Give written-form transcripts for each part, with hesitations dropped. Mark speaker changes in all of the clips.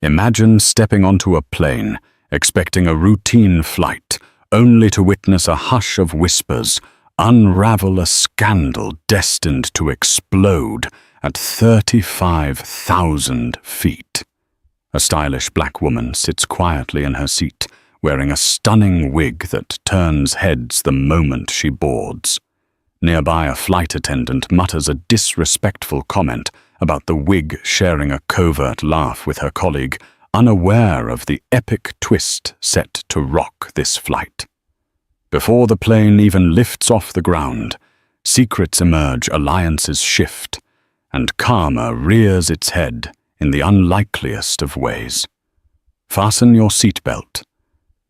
Speaker 1: Imagine stepping onto a plane, expecting a routine flight, only to witness a hush of whispers unravel a scandal destined to explode at 35,000 feet. A stylish black woman sits quietly in her seat, wearing a stunning wig that turns heads the moment she boards. Nearby, a flight attendant mutters a disrespectful comment about the wig sharing a covert laugh with her colleague, unaware of the epic twist set to rock this flight. Before the plane even lifts off the ground, secrets emerge, alliances shift, and karma rears its head in the unlikeliest of ways. Fasten your seatbelt.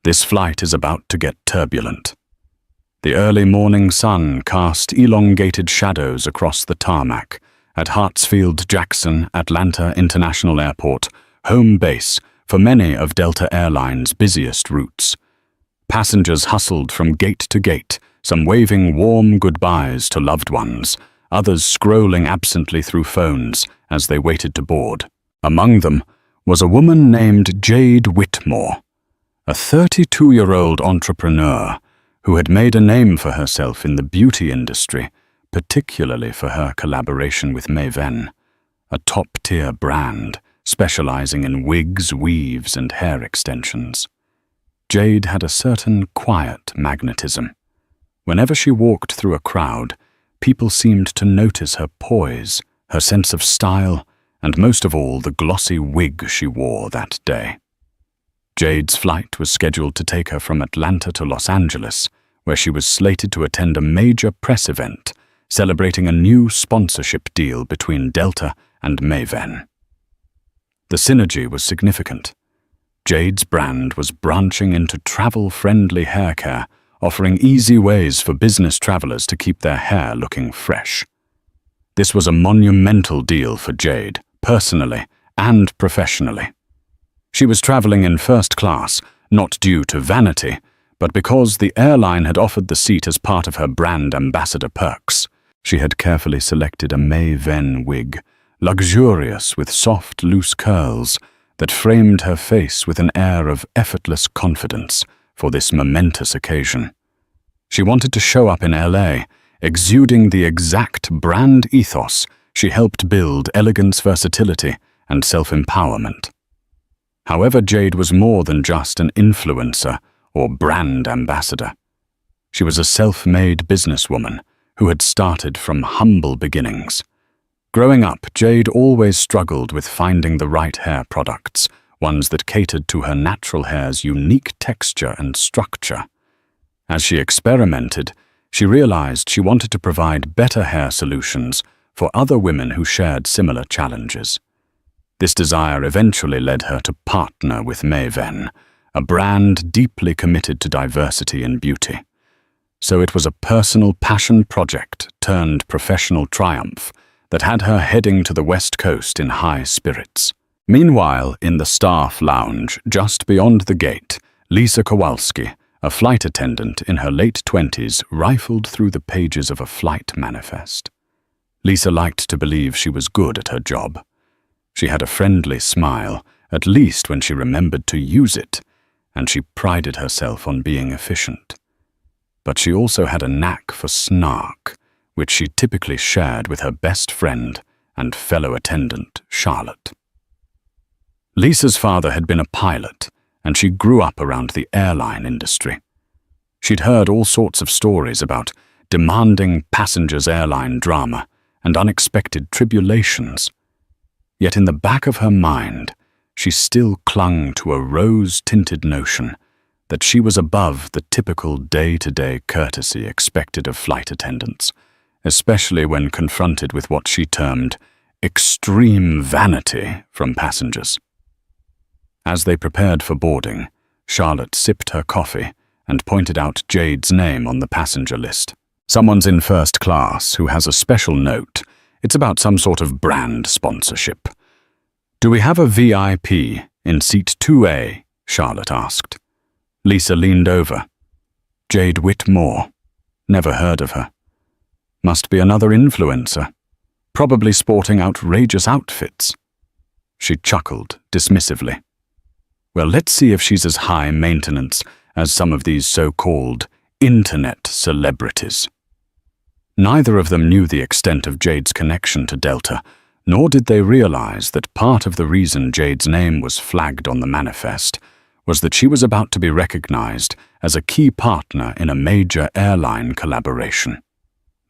Speaker 1: This flight is about to get turbulent. The early morning sun cast elongated shadows across the tarmac at Hartsfield-Jackson Atlanta International Airport, home base for many of Delta Airlines' busiest routes. Passengers hustled from gate to gate, some waving warm goodbyes to loved ones, others scrolling absently through phones as they waited to board. Among them was a woman named Jade Whitmore, a 32-year-old entrepreneur who had made a name for herself in the beauty industry, particularly for her collaboration with Maven, a top-tier brand specializing in wigs, weaves, and hair extensions. Jade had a certain quiet magnetism. Whenever she walked through a crowd, people seemed to notice her poise, her sense of style, and most of all, the glossy wig she wore that day. Jade's flight was scheduled to take her from Atlanta to Los Angeles, where she was slated to attend a major press event celebrating a new sponsorship deal between Delta and Maven. The synergy was significant. Jade's brand was branching into travel-friendly hair care, offering easy ways for business travelers to keep their hair looking fresh. This was a monumental deal for Jade, personally and professionally. She was traveling in first class, not due to vanity, but because the airline had offered the seat as part of her brand ambassador perks. She had carefully selected a Maven wig, luxurious with soft, loose curls, that framed her face with an air of effortless confidence for this momentous occasion. She wanted to show up in LA, exuding the exact brand ethos she helped build: elegance, versatility, and self-empowerment. However, Jade was more than just an influencer or brand ambassador. She was a self-made businesswoman who had started from humble beginnings. Growing up, Jade always struggled with finding the right hair products, ones that catered to her natural hair's unique texture and structure. As she experimented, she realized she wanted to provide better hair solutions for other women who shared similar challenges. This desire eventually led her to partner with Maven, a brand deeply committed to diversity and beauty. So it was a personal passion project turned professional triumph that had her heading to the West Coast in high spirits. Meanwhile, in the staff lounge just beyond the gate, Lisa Kowalski, a flight attendant in her late 20s, rifled through the pages of a flight manifest. Lisa liked to believe she was good at her job. She had a friendly smile, at least when she remembered to use it, and she prided herself on being efficient. But she also had a knack for snark, which she typically shared with her best friend and fellow attendant, Charlotte. Lisa's father had been a pilot, and she grew up around the airline industry. She'd heard all sorts of stories about demanding passengers' airline drama and unexpected tribulations. Yet in the back of her mind, she still clung to a rose-tinted notion that she was above the typical day-to-day courtesy expected of flight attendants, especially when confronted with what she termed extreme vanity from passengers. As they prepared for boarding, Charlotte sipped her coffee and pointed out Jade's name on the passenger list. Someone's in first class who has a special note. It's about some sort of brand sponsorship. "Do we have a VIP in seat 2A?" Charlotte asked. Lisa leaned over. Jade Whitmore. Never heard of her. Must be another influencer, probably sporting outrageous outfits. She chuckled dismissively. Well, let's see if she's as high maintenance as some of these so-called internet celebrities. Neither of them knew the extent of Jade's connection to Delta, nor did they realize that part of the reason Jade's name was flagged on the manifest was that she was about to be recognized as a key partner in a major airline collaboration.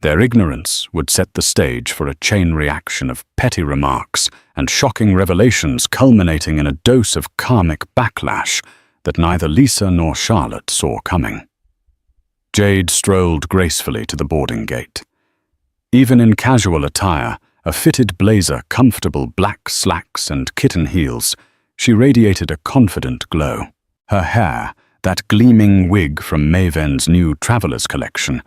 Speaker 1: Their ignorance would set the stage for a chain reaction of petty remarks and shocking revelations culminating in a dose of karmic backlash that neither Lisa nor Charlotte saw coming. Jade strolled gracefully to the boarding gate. Even in casual attire, a fitted blazer, comfortable black slacks and kitten heels, she radiated a confident glow. Her hair, that gleaming wig from Maven's new Traveler's collection,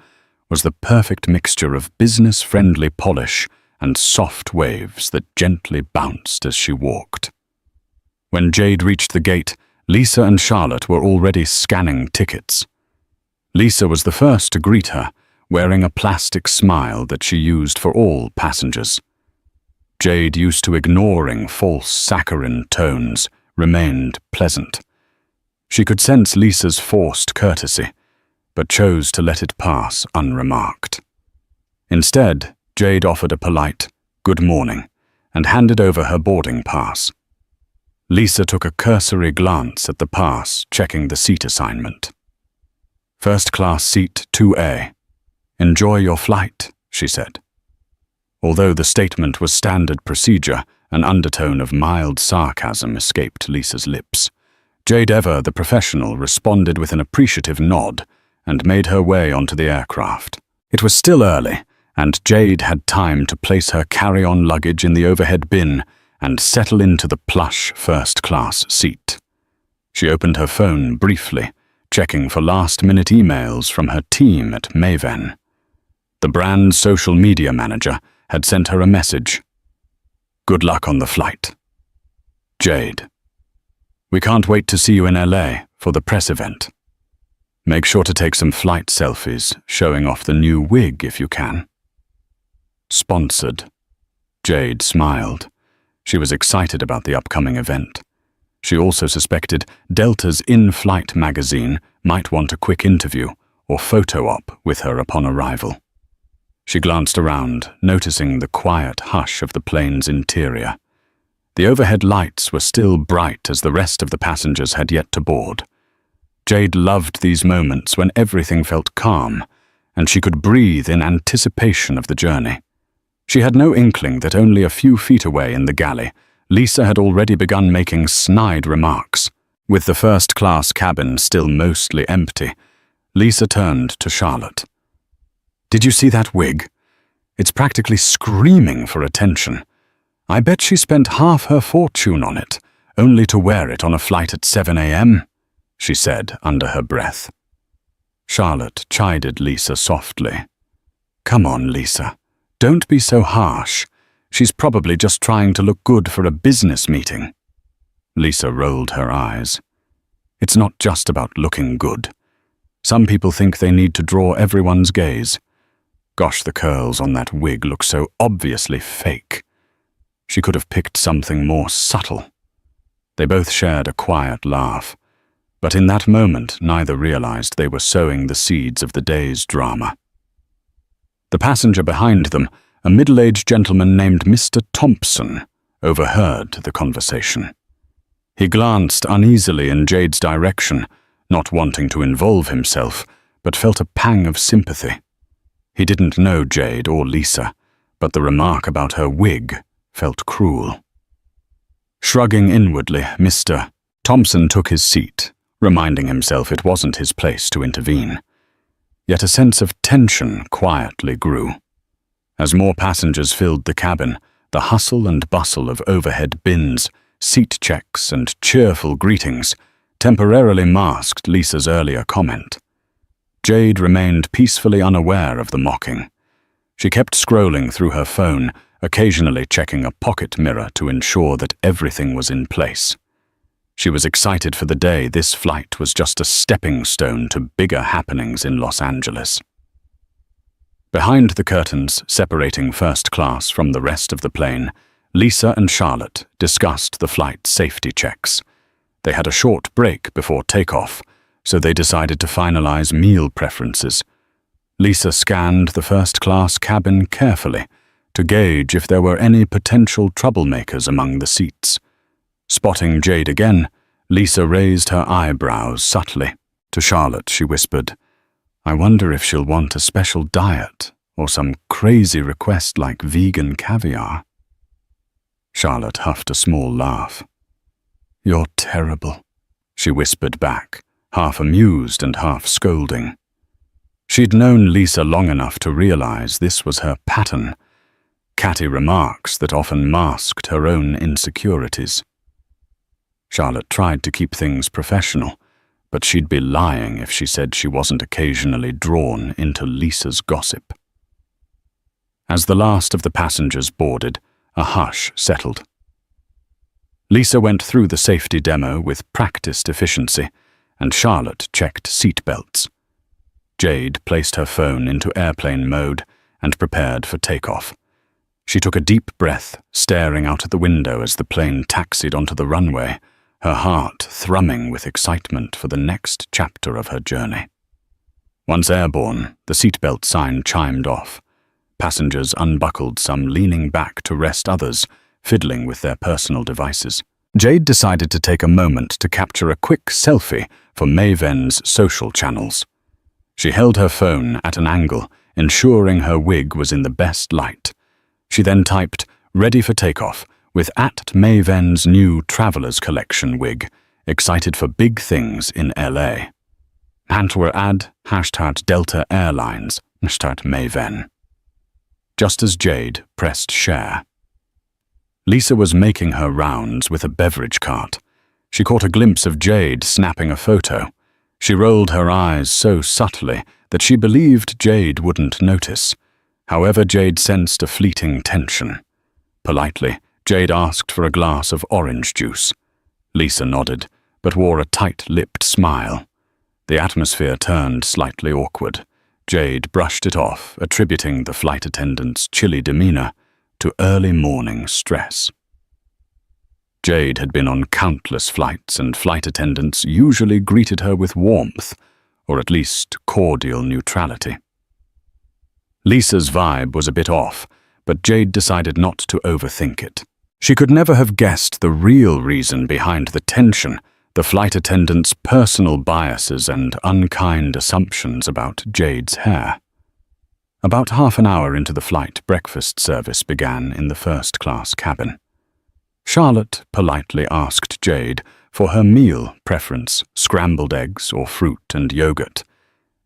Speaker 1: was the perfect mixture of business-friendly polish and soft waves that gently bounced as she walked. When Jade reached the gate, Lisa and Charlotte were already scanning tickets. Lisa was the first to greet her, wearing a plastic smile that she used for all passengers. Jade, used to ignoring false saccharine tones, remained pleasant. She could sense Lisa's forced courtesy, but chose to let it pass unremarked. Instead, Jade offered a polite "good morning" and handed over her boarding pass. Lisa took a cursory glance at the pass, checking the seat assignment. "First class seat 2A. Enjoy your flight," she said. Although the statement was standard procedure, an undertone of mild sarcasm escaped Lisa's lips. Jade Ever, the professional, responded with an appreciative nod and made her way onto the aircraft. It was still early, and Jade had time to place her carry-on luggage in the overhead bin and settle into the plush first-class seat. She opened her phone briefly, checking for last-minute emails from her team at Maven. The brand's social media manager had sent her a message. "Good luck on the flight. Jade. We can't wait to see you in LA for the press event. Make sure to take some flight selfies, showing off the new wig if you can." Sponsored. Jade smiled. She was excited about the upcoming event. She also suspected Delta's in-flight magazine might want a quick interview or photo op with her upon arrival. She glanced around, noticing the quiet hush of the plane's interior. The overhead lights were still bright as the rest of the passengers had yet to board. Jade loved these moments when everything felt calm, and she could breathe in anticipation of the journey. She had no inkling that only a few feet away in the galley, Lisa had already begun making snide remarks. With the first-class cabin still mostly empty, Lisa turned to Charlotte. "Did you see that wig? It's practically screaming for attention. I bet she spent half her fortune on it, only to wear it on a flight at 7 a.m., she said under her breath. Charlotte chided Lisa softly. "Come on, Lisa. Don't be so harsh. She's probably just trying to look good for a business meeting." Lisa rolled her eyes. "It's not just about looking good. Some people think they need to draw everyone's gaze. Gosh, the curls on that wig look so obviously fake. She could have picked something more subtle." They both shared a quiet laugh, but in that moment neither realized they were sowing the seeds of the day's drama. The passenger behind them, a middle-aged gentleman named Mr. Thompson, overheard the conversation. He glanced uneasily in Jade's direction, not wanting to involve himself, but felt a pang of sympathy. He didn't know Jade or Lisa, but the remark about her wig felt cruel. Shrugging inwardly, Mr. Thompson took his seat, reminding himself it wasn't his place to intervene. Yet a sense of tension quietly grew. As more passengers filled the cabin, the hustle and bustle of overhead bins, seat checks, and cheerful greetings temporarily masked Lisa's earlier comment. Jade remained peacefully unaware of the mocking. She kept scrolling through her phone, occasionally checking a pocket mirror to ensure that everything was in place. She was excited for the day this flight was just a stepping stone to bigger happenings in Los Angeles. Behind the curtains separating first class from the rest of the plane, Lisa and Charlotte discussed the flight's safety checks. They had a short break before takeoff, so they decided to finalize meal preferences. Lisa scanned the first-class cabin carefully to gauge if there were any potential troublemakers among the seats. Spotting Jade again, Lisa raised her eyebrows subtly. To Charlotte, she whispered, "I wonder if she'll want a special diet or some crazy request like vegan caviar." Charlotte huffed a small laugh. "You're terrible," she whispered back, half amused and half scolding. She'd known Lisa long enough to realize this was her pattern, catty remarks that often masked her own insecurities. Charlotte tried to keep things professional, but she'd be lying if she said she wasn't occasionally drawn into Lisa's gossip. As the last of the passengers boarded, a hush settled. Lisa went through the safety demo with practiced efficiency, and Charlotte checked seat belts. Jade placed her phone into airplane mode and prepared for takeoff. She took a deep breath, staring out at the window as the plane taxied onto the runway, her heart thrumming with excitement for the next chapter of her journey. Once airborne, the seatbelt sign chimed off. Passengers unbuckled, some leaning back to rest others, fiddling with their personal devices. Jade decided to take a moment to capture a quick selfie for Maven's social channels. She held her phone at an angle, ensuring her wig was in the best light. She then typed, "Ready for takeoff," with @Maven's new Traveler's Collection wig, excited for big things in LA. Handler ad, #Delta Airlines, #Maven. Just as Jade pressed share. Lisa was making her rounds with a beverage cart. She caught a glimpse of Jade snapping a photo. She rolled her eyes so subtly that she believed Jade wouldn't notice. However, Jade sensed a fleeting tension. Politely, Jade asked for a glass of orange juice. Lisa nodded, but wore a tight-lipped smile. The atmosphere turned slightly awkward. Jade brushed it off, attributing the flight attendant's chilly demeanor to early morning stress. Jade had been on countless flights, and flight attendants usually greeted her with warmth, or at least cordial neutrality. Lisa's vibe was a bit off, but Jade decided not to overthink it. She could never have guessed the real reason behind the tension, the flight attendant's personal biases and unkind assumptions about Jade's hair. About half an hour into the flight, breakfast service began in the first-class cabin. Charlotte politely asked Jade for her meal preference, scrambled eggs or fruit and yogurt,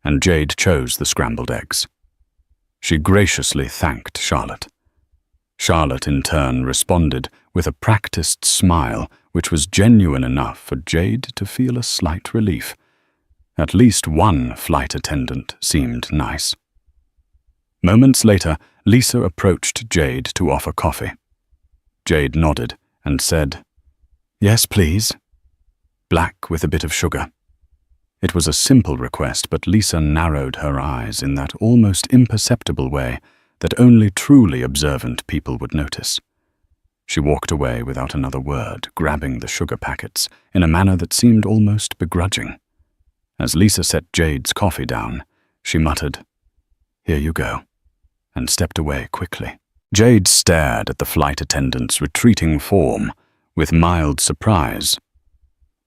Speaker 1: and Jade chose the scrambled eggs. She graciously thanked Charlotte. Charlotte in turn responded with a practiced smile which was genuine enough for Jade to feel a slight relief. At least one flight attendant seemed nice. Moments later, Lisa approached Jade to offer coffee. Jade nodded and said, "Yes, please. Black with a bit of sugar." It was a simple request, but Lisa narrowed her eyes in that almost imperceptible way that only truly observant people would notice. She walked away without another word, grabbing the sugar packets in a manner that seemed almost begrudging. As Lisa set Jade's coffee down, she muttered, "Here you go," and stepped away quickly. Jade stared at the flight attendant's retreating form with mild surprise.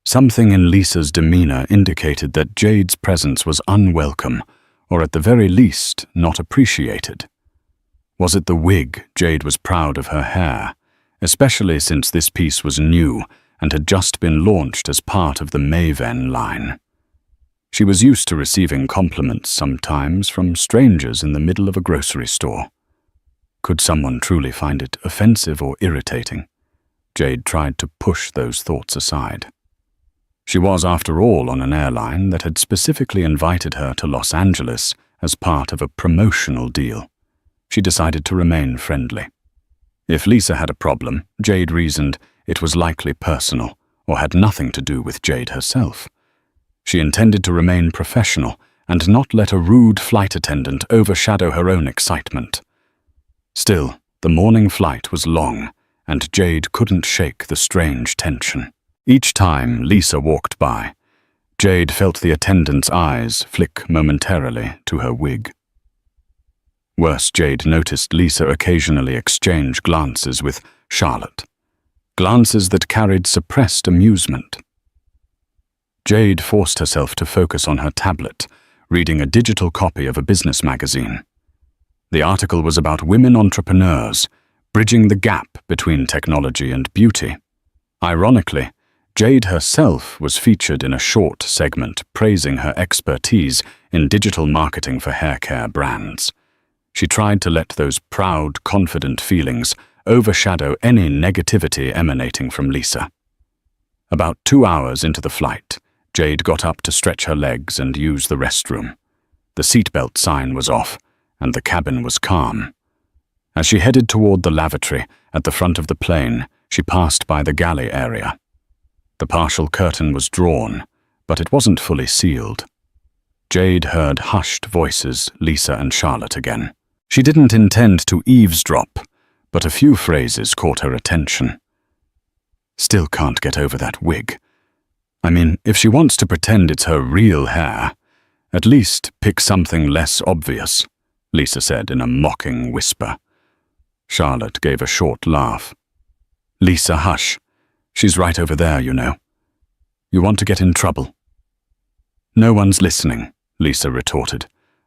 Speaker 1: Something in Lisa's demeanor indicated that Jade's presence was unwelcome, or at the very least, not appreciated. Was it the wig? Jade was proud of her hair, especially since this piece was new and had just been launched as part of the Maven line. She was used to receiving compliments sometimes from strangers in the middle of a grocery store. Could someone truly find it offensive or irritating? Jade tried to push those thoughts aside. She was, after all, on an airline that had specifically invited her to Los Angeles as part of a promotional deal. She decided to remain friendly. If Lisa had a problem, Jade reasoned it was likely personal or had nothing to do with Jade herself. She intended to remain professional and not let a rude flight attendant overshadow her own excitement. Still, the morning flight was long, and Jade couldn't shake the strange tension. Each time Lisa walked by, Jade felt the attendant's eyes flick momentarily to her wig. Worse, Jade noticed Lisa occasionally exchange glances with Charlotte, glances that carried suppressed amusement. Jade forced herself to focus on her tablet, reading a digital copy of a business magazine. The article was about women entrepreneurs, bridging the gap between technology and beauty. Ironically, Jade herself was featured in a short segment praising her expertise in digital marketing for hair care brands. She tried to let those proud, confident feelings overshadow any negativity emanating from Lisa. About 2 hours into the flight, Jade got up to stretch her legs and use the restroom. The seatbelt sign was off, and the cabin was calm. As she headed toward the lavatory at the front of the plane, she passed by the galley area. The partial curtain was drawn, but it wasn't fully sealed. Jade heard hushed voices, Lisa and Charlotte again. She didn't intend to eavesdrop, but a few phrases caught her attention. Still can't get over that wig. I mean, if she wants to pretend it's her real hair, at least pick something less obvious, Lisa said in a mocking whisper. Charlotte gave a short laugh. Lisa, hush. She's right over there, you know. You want to get in trouble? No one's listening, Lisa retorted.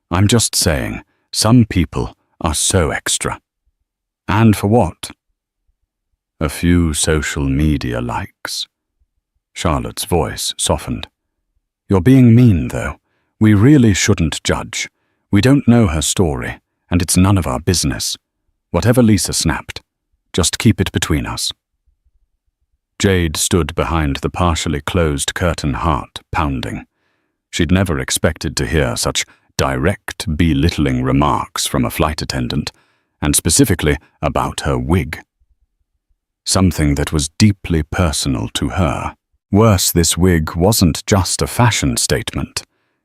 Speaker 1: I'm just saying, some people are so extra. And for what? A few social media likes. Charlotte's voice softened. You're being mean, though. We really shouldn't judge. We don't know her story, and it's none of our business. Whatever Lisa snapped, just keep it between us. Jade stood behind the partially closed curtain, heart pounding. She'd never expected to hear such direct, belittling remarks from a flight attendant, and specifically about her wig. Something that was deeply personal to her. Worse, this wig wasn't just a fashion statement.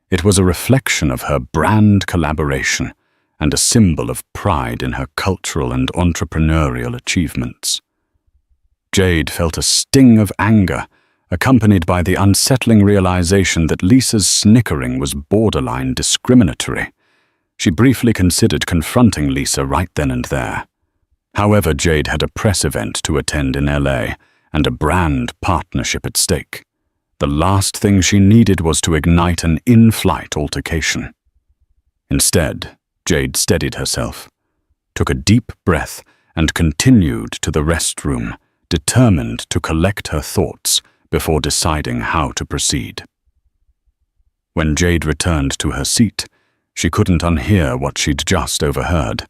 Speaker 1: It was a reflection of her brand collaboration and a symbol of pride in her cultural and entrepreneurial achievements. Jade felt a sting of anger, accompanied by the unsettling realization that Lisa's snickering was borderline discriminatory. She briefly considered confronting Lisa right then and there. However, Jade had a press event to attend in LA and a brand partnership at stake. The last thing she needed was to ignite an in-flight altercation. Instead, Jade steadied herself, took a deep breath, and continued to the restroom, determined to collect her thoughts before deciding how to proceed. When Jade returned to her seat, she couldn't unhear what she'd just overheard.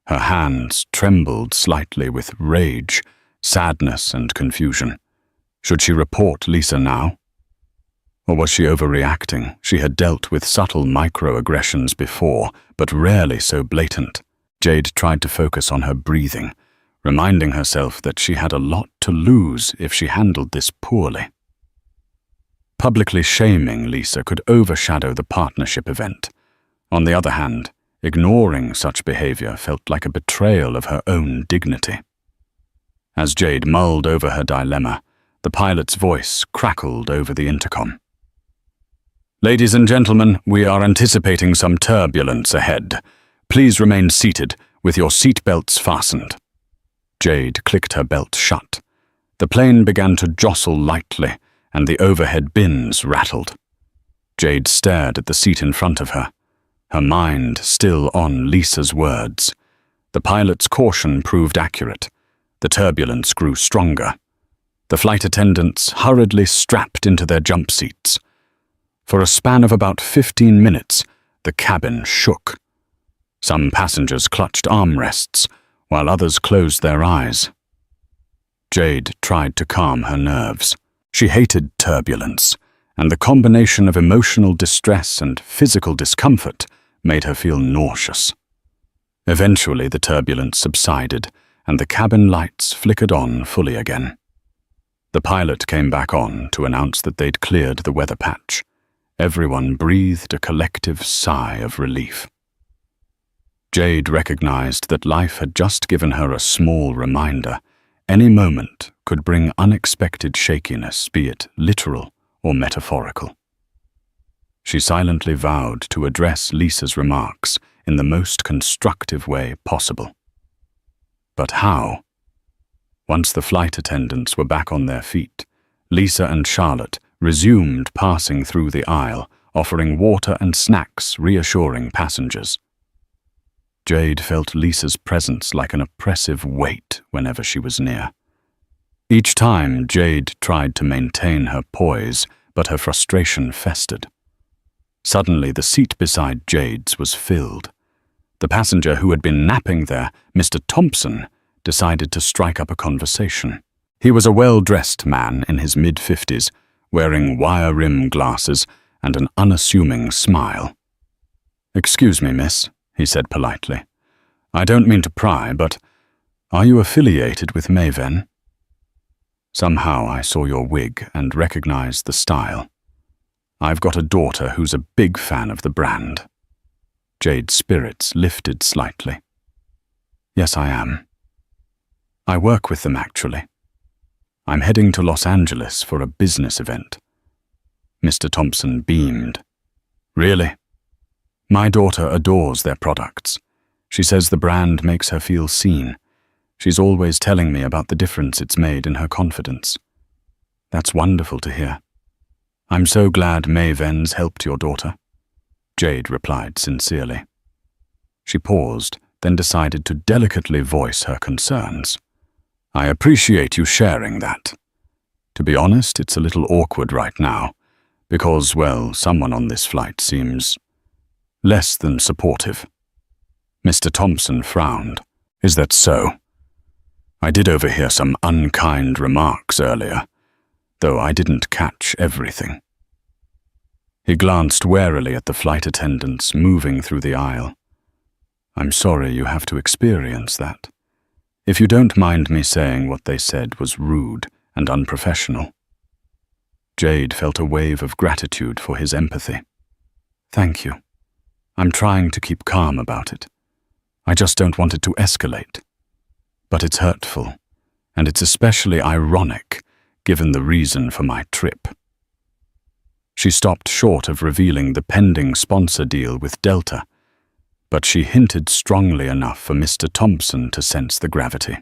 Speaker 1: Her hands trembled slightly with rage, sadness, and confusion. Should she report Lisa now? Or was she overreacting? She had dealt with subtle microaggressions before, but rarely so blatant. Jade tried to focus on her breathing, reminding herself that she had a lot to lose if she handled this poorly. Publicly shaming Lisa could overshadow the partnership event. On the other hand, ignoring such behavior felt like a betrayal of her own dignity. As Jade mulled over her dilemma, the pilot's voice crackled over the intercom. Ladies and gentlemen, we are anticipating some turbulence ahead. Please remain seated with your seatbelts fastened. Jade clicked her belt shut. The plane began to jostle lightly, and the overhead bins rattled. Jade stared at the seat in front of her, her mind still on Lisa's words. The pilot's caution proved accurate. The turbulence grew stronger. The flight attendants hurriedly strapped into their jump seats. For a span of about 15 minutes, the cabin shook. Some passengers clutched armrests, while others closed their eyes. Jade tried to calm her nerves. She hated turbulence, and the combination of emotional distress and physical discomfort made her feel nauseous. Eventually, the turbulence subsided, and the cabin lights flickered on fully again. The pilot came back on to announce that they'd cleared the weather patch. Everyone breathed a collective sigh of relief. Jade recognized that life had just given her a small reminder. any moment could bring unexpected shakiness, be it literal or metaphorical. She silently vowed to address Lisa's remarks in the most constructive way possible. But how? Once the flight attendants were back on their feet, Lisa and Charlotte resumed passing through the aisle, offering water and snacks, reassuring passengers. Jade felt Lisa's presence like an oppressive weight whenever she was near. Each time, Jade tried to maintain her poise, but her frustration festered. Suddenly, the seat beside Jade's was filled. The passenger who had been napping there, Mr. Thompson, decided to strike up a conversation. He was a well-dressed man in his mid-50s, wearing wire-rim glasses and an unassuming smile. "Excuse me, miss," he said politely. "I don't mean to pry, but are you affiliated with Maven?" Somehow I saw your wig and recognized the style. I've got a daughter who's a big fan of the brand. Jade's spirits lifted slightly. "Yes, I am. I work with them, actually. I'm heading to Los Angeles for a business event." Mr. Thompson beamed. "Really? My daughter adores their products. She says the brand makes her feel seen. She's always telling me about the difference it's made in her confidence. That's wonderful to hear. I'm so glad Maven's helped your daughter," Jade replied sincerely. She paused, then decided to delicately voice her concerns. "I appreciate you sharing that. To be honest, it's a little awkward right now, because, well, someone on this flight seems less than supportive." Mr. Thompson frowned. "Is that so? I did overhear some unkind remarks earlier, though I didn't catch everything." He glanced warily at the flight attendants moving through the aisle. "I'm sorry you have to experience that. If you don't mind me saying, what they said was rude and unprofessional." Jade felt a wave of gratitude for his empathy. "Thank you. I'm trying to keep calm about it. I just don't want it to escalate. But it's hurtful, and it's especially ironic, given the reason for my trip." She stopped short of revealing the pending sponsor deal with Delta, but she hinted strongly enough for Mr. Thompson to sense the gravity.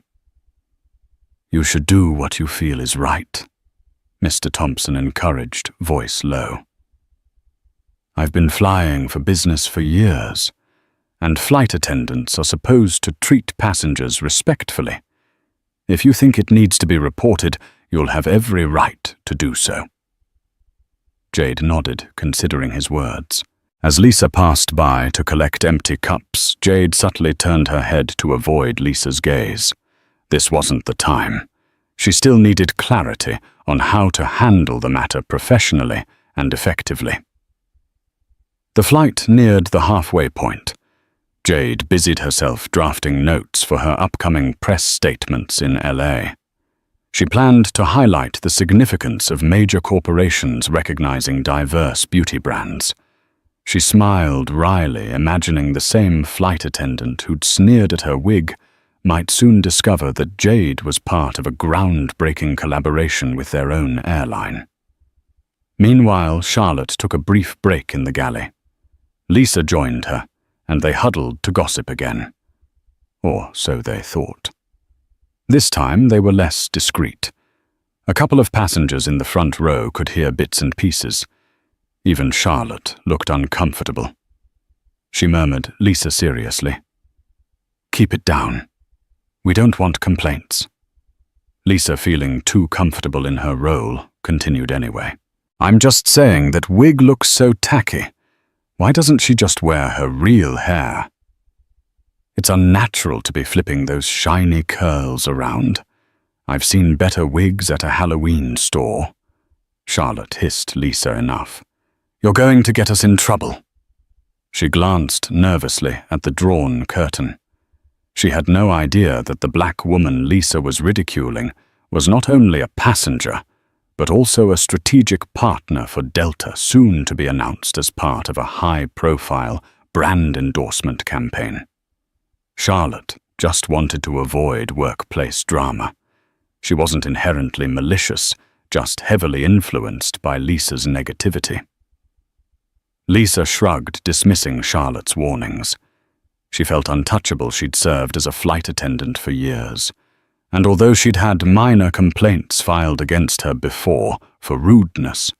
Speaker 1: "You should do what you feel is right," Mr. Thompson encouraged, voice low. "I've been flying for business for years, and flight attendants are supposed to treat passengers respectfully. If you think it needs to be reported, you'll have every right to do so." Jade nodded, considering his words. As Lisa passed by to collect empty cups, Jade subtly turned her head to avoid Lisa's gaze. This wasn't the time. She still needed clarity on how to handle the matter professionally and effectively. The flight neared the halfway point. Jade busied herself drafting notes for her upcoming press statements in LA. She planned to highlight the significance of major corporations recognizing diverse beauty brands. She smiled wryly, imagining the same flight attendant who'd sneered at her wig might soon discover that Jade was part of a groundbreaking collaboration with their own airline. Meanwhile, Charlotte took a brief break in the galley. Lisa joined her, and they huddled to gossip again. Or so they thought. This time they were less discreet. A couple of passengers in the front row could hear bits and pieces. Even Charlotte looked uncomfortable. She murmured Lisa seriously, "Keep it down. We don't want complaints." Lisa, feeling too comfortable in her role, continued anyway. "I'm just saying that wig looks so tacky. Why doesn't she just wear her real hair? It's unnatural to be flipping those shiny curls around. I've seen better wigs at a Halloween store." Charlotte hissed Lisa enough. "You're going to get us in trouble." She glanced nervously at the drawn curtain. She had no idea that the black woman Lisa was ridiculing was not only a passenger, but also a strategic partner for Delta, soon to be announced as part of a high-profile brand endorsement campaign. Charlotte just wanted to avoid workplace drama, She wasn't inherently malicious, just heavily influenced by Lisa's negativity. Lisa shrugged, dismissing Charlotte's warnings. She felt untouchable. She'd served as a flight attendant for years, and although she'd had minor complaints filed against her before for rudeness,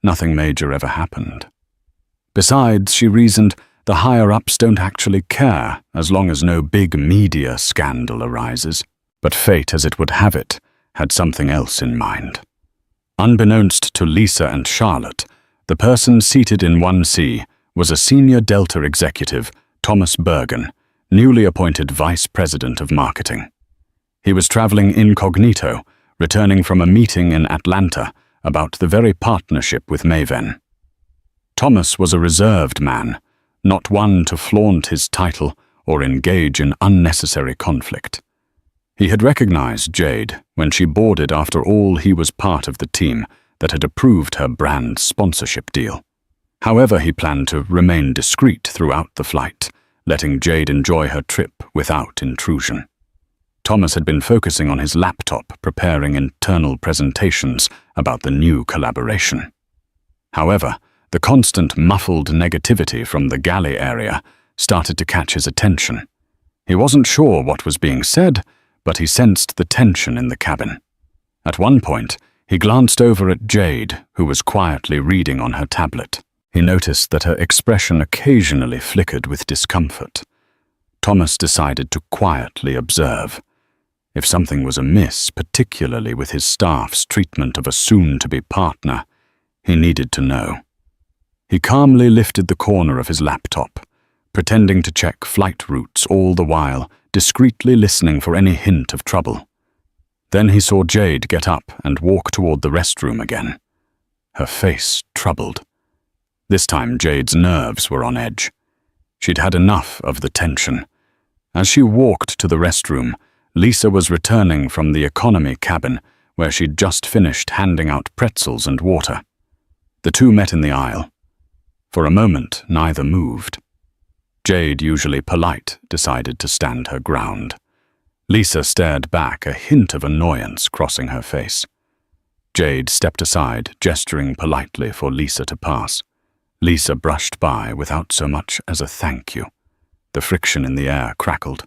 Speaker 1: nothing major ever happened. Besides, she reasoned, the higher-ups don't actually care as long as no big media scandal arises. But fate, as it would have it, had something else in mind. Unbeknownst to Lisa and Charlotte, the person seated in 1C was a senior Delta executive, Thomas Bergen, newly appointed Vice President of Marketing. He was traveling incognito, returning from a meeting in Atlanta about the very partnership with Maven. Thomas was a reserved man, not one to flaunt his title or engage in unnecessary conflict. He had recognized Jade when she boarded. After all, he was part of the team that had approved her brand sponsorship deal. However, he planned to remain discreet throughout the flight, letting Jade enjoy her trip without intrusion. Thomas had been focusing on his laptop, preparing internal presentations about the new collaboration. However, the constant muffled negativity from the galley area started to catch his attention. He wasn't sure what was being said, but he sensed the tension in the cabin. At one point, he glanced over at Jade, who was quietly reading on her tablet. He noticed that her expression occasionally flickered with discomfort. Thomas decided to quietly observe. If something was amiss, particularly with his staff's treatment of a soon-to-be partner, he needed to know. He calmly lifted the corner of his laptop, pretending to check flight routes all the while, discreetly listening for any hint of trouble. Then he saw Jade get up and walk toward the restroom again, her face troubled. This time Jade's nerves were on edge. She'd had enough of the tension. As she walked to the restroom, Lisa was returning from the economy cabin where she'd just finished handing out pretzels and water. The two met in the aisle. For a moment, neither moved. Jade, usually polite, decided to stand her ground. Lisa stared back, a hint of annoyance crossing her face. Jade stepped aside, gesturing politely for Lisa to pass. Lisa brushed by without so much as a thank you. The friction in the air crackled.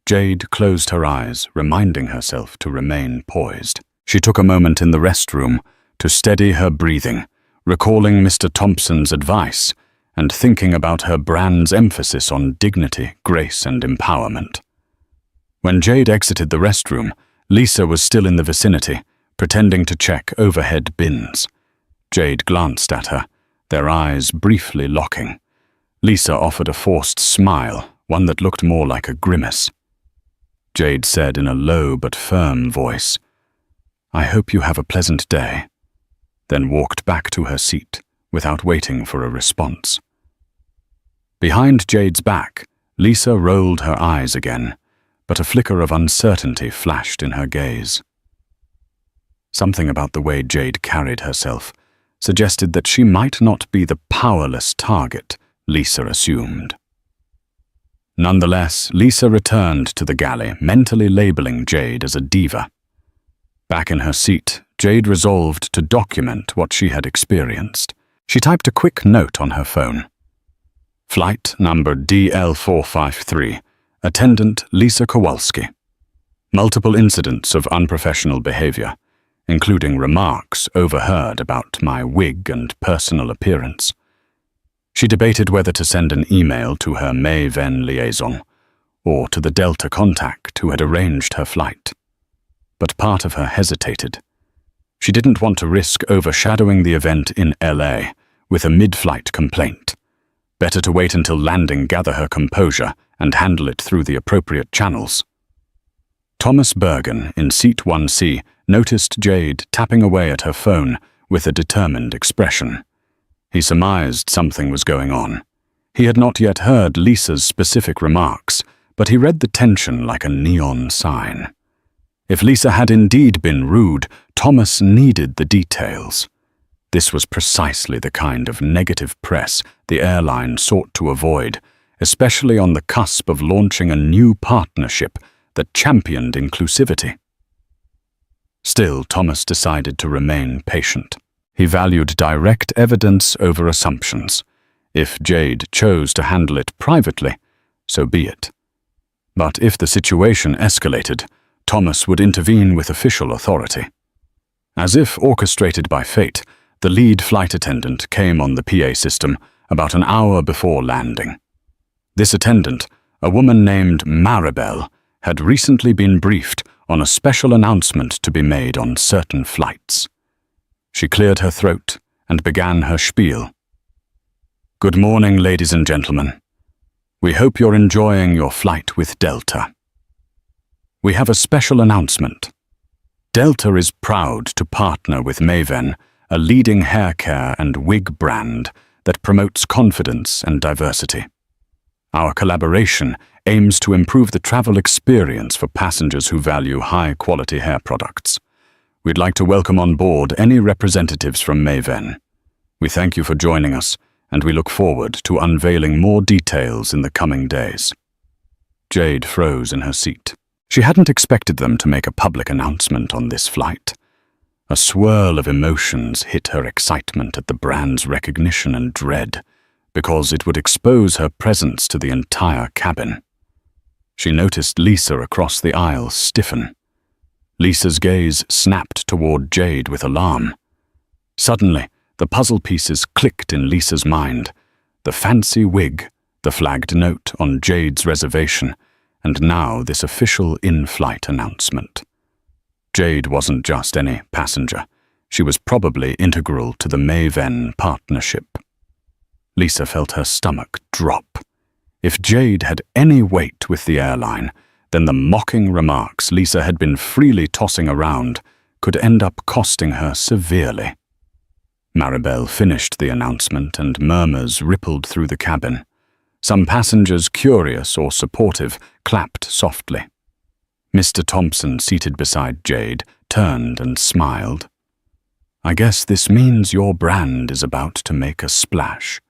Speaker 1: Jade closed her eyes, reminding herself to remain poised. She took a moment in the restroom to steady her breathing, recalling Mr. Thompson's advice and thinking about her brand's emphasis on dignity, grace, and empowerment. When Jade exited the restroom, Lisa was still in the vicinity, pretending to check overhead bins. Jade glanced at her, their eyes briefly locking. Lisa offered a forced smile, one that looked more like a grimace. Jade said in a low but firm voice, "I hope you have a pleasant day," then walked back to her seat without waiting for a response. Behind Jade's back, Lisa rolled her eyes again, but a flicker of uncertainty flashed in her gaze. Something about the way Jade carried herself suggested that she might not be the powerless target Lisa assumed. Nonetheless, Lisa returned to the galley, mentally labeling Jade as a diva. Back in her seat, Jade resolved to document what she had experienced. She typed a quick note on her phone. Flight number DL453, Attendant Lisa Kowalski. Multiple incidents of unprofessional behavior, including remarks overheard about my wig and personal appearance. She debated whether to send an email to her Maven liaison or to the Delta contact who had arranged her flight. But part of her hesitated. She didn't want to risk overshadowing the event in LA with a mid-flight complaint. Better to wait until landing, gather her composure, and handle it through the appropriate channels. Thomas Bergen, in seat 1C, noticed Jade tapping away at her phone with a determined expression. He surmised something was going on. He had not yet heard Lisa's specific remarks, but he read the tension like a neon sign. If Lisa had indeed been rude, Thomas needed the details. This was precisely the kind of negative press the airline sought to avoid, especially on the cusp of launching a new partnership that championed inclusivity. Still, Thomas decided to remain patient. He valued direct evidence over assumptions. If Jade chose to handle it privately, so be it. But if the situation escalated, Thomas would intervene with official authority. As if orchestrated by fate, the lead flight attendant came on the PA system about an hour before landing. This attendant, a woman named Maribel, had recently been briefed on a special announcement to be made on certain flights. She cleared her throat and began her spiel. "Good morning, ladies and gentlemen. We hope you're enjoying your flight with Delta. We have a special announcement. Delta is proud to partner with Maven, a leading hair care and wig brand that promotes confidence and diversity. Our collaboration aims to improve the travel experience for passengers who value high-quality hair products. We'd like to welcome on board any representatives from Maven. We thank you for joining us, and we look forward to unveiling more details in the coming days." Jade froze in her seat. She hadn't expected them to make a public announcement on this flight. A swirl of emotions hit her: excitement at the brand's recognition and dread, because it would expose her presence to the entire cabin. She noticed Lisa across the aisle stiffen. Lisa's gaze snapped toward Jade with alarm. Suddenly, the puzzle pieces clicked in Lisa's mind: the fancy wig, the flagged note on Jade's reservation, and now this official in-flight announcement. Jade wasn't just any passenger. She was probably integral to the Maven partnership. Lisa felt her stomach drop. If Jade had any weight with the airline, then the mocking remarks Lisa had been freely tossing around could end up costing her severely. Maribel finished the announcement and murmurs rippled through the cabin. Some passengers, curious or supportive, clapped softly. Mr. Thompson, seated beside Jade, turned and smiled. "I guess this means your brand is about to make a splash,"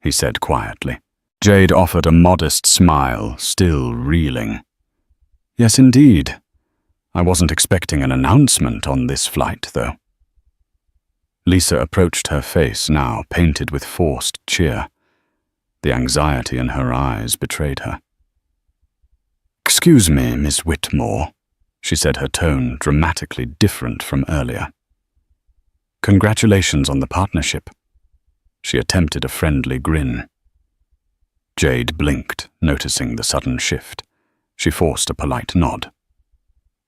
Speaker 1: he said quietly. Jade offered a modest smile, still reeling. "Yes, indeed. I wasn't expecting an announcement on this flight, though." Lisa approached her face, now painted with forced cheer. The anxiety in her eyes betrayed her. "Excuse me, Miss Whitmore," she said, her tone dramatically different from earlier. "Congratulations on the partnership." She attempted a friendly grin. Jade blinked, noticing the sudden shift. She forced a polite nod.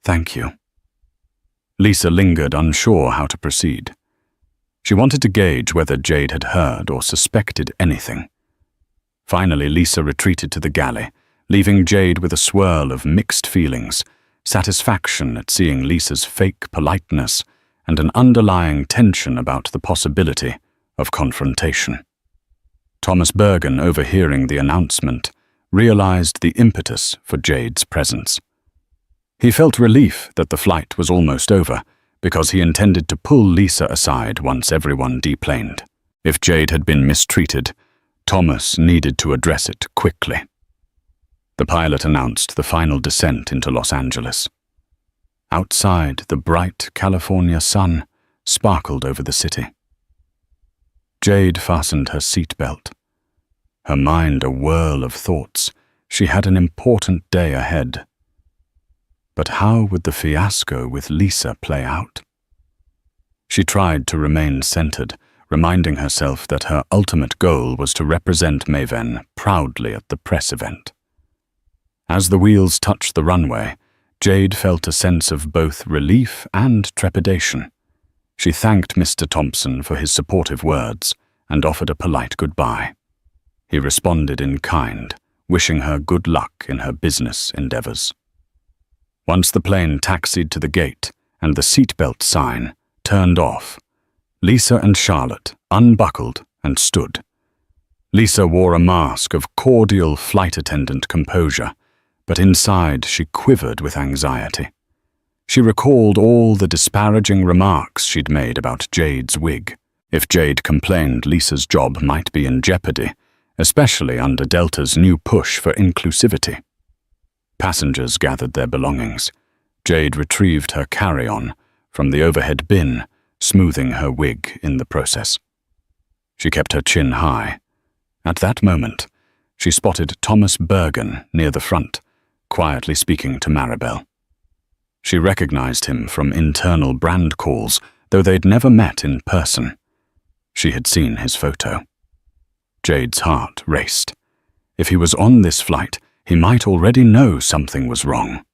Speaker 1: "Thank you." Lisa lingered, unsure how to proceed. She wanted to gauge whether Jade had heard or suspected anything. Finally, Lisa retreated to the galley, leaving Jade with a swirl of mixed feelings: satisfaction at seeing Lisa's fake politeness and an underlying tension about the possibility of confrontation. Thomas Bergen, overhearing the announcement, realized the impetus for Jade's presence. He felt relief that the flight was almost over, because he intended to pull Lisa aside once everyone deplaned. If Jade had been mistreated, Thomas needed to address it quickly. The pilot announced the final descent into Los Angeles. Outside, the bright California sun sparkled over the city. Jade fastened her seatbelt. Her mind a whirl of thoughts. She had an important day ahead. But how would the fiasco with Lisa play out? She tried to remain centered, reminding herself that her ultimate goal was to represent Maven proudly at the press event. As the wheels touched the runway, Jade felt a sense of both relief and trepidation. She thanked Mr. Thompson for his supportive words and offered a polite goodbye. He responded in kind, wishing her good luck in her business endeavors. Once the plane taxied to the gate and the seatbelt sign turned off, Lisa and Charlotte unbuckled and stood. Lisa wore a mask of cordial flight attendant composure, but inside she quivered with anxiety. She recalled all the disparaging remarks she'd made about Jade's wig. If Jade complained, Lisa's job might be in jeopardy, especially under Delta's new push for inclusivity. Passengers gathered their belongings. Jade retrieved her carry-on, from the overhead bin, smoothing her wig in the process. She kept her chin high. At that moment, she spotted Thomas Bergen near the front, quietly speaking to Maribel. She recognized him from internal brand calls, though they'd never met in person. She had seen his photo. Jade's heart raced. If he was on this flight, he might already know something was wrong.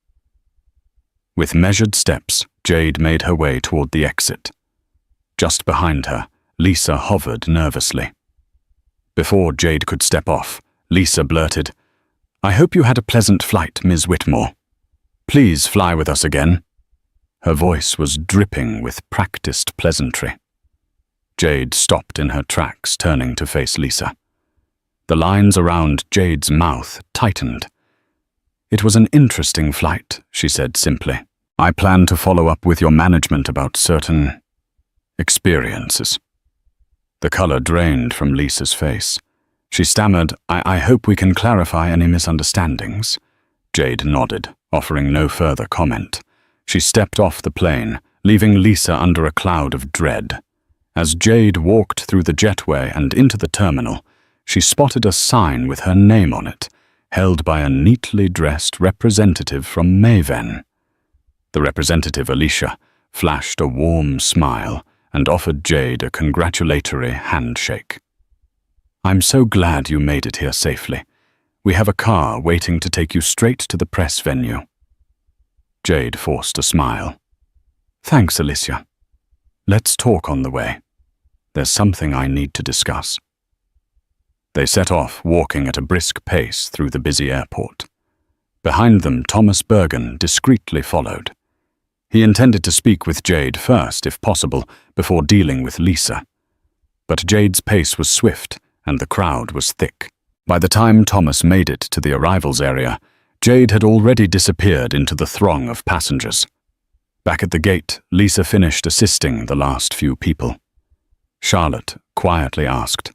Speaker 1: With measured steps, Jade made her way toward the exit. Just behind her, Lisa hovered nervously. Before Jade could step off, Lisa blurted, "I hope you had a pleasant flight, Ms. Whitmore. Please fly with us again." Her voice was dripping with practiced pleasantry. Jade stopped in her tracks, turning to face Lisa. The lines around Jade's mouth tightened. "It was an interesting flight," she said simply. "I plan to follow up with your management about certain experiences." The color drained from Lisa's face. She stammered, I hope we can clarify any misunderstandings." Jade nodded, offering no further comment. She stepped off the plane, leaving Lisa under a cloud of dread. As Jade walked through the jetway and into the terminal, she spotted a sign with her name on it, held by a neatly dressed representative from Maven. The representative, Alicia, flashed a warm smile and offered Jade a congratulatory handshake. "I'm so glad you made it here safely. We have a car waiting to take you straight to the press venue." Jade forced a smile. "Thanks, Alicia. Let's talk on the way. There's something I need to discuss." They set off, walking at a brisk pace through the busy airport. Behind them, Thomas Bergen discreetly followed. He intended to speak with Jade first, if possible, before dealing with Lisa. But Jade's pace was swift, and the crowd was thick. By the time Thomas made it to the arrivals area, Jade had already disappeared into the throng of passengers. Back at the gate, Lisa finished assisting the last few people. Charlotte quietly asked,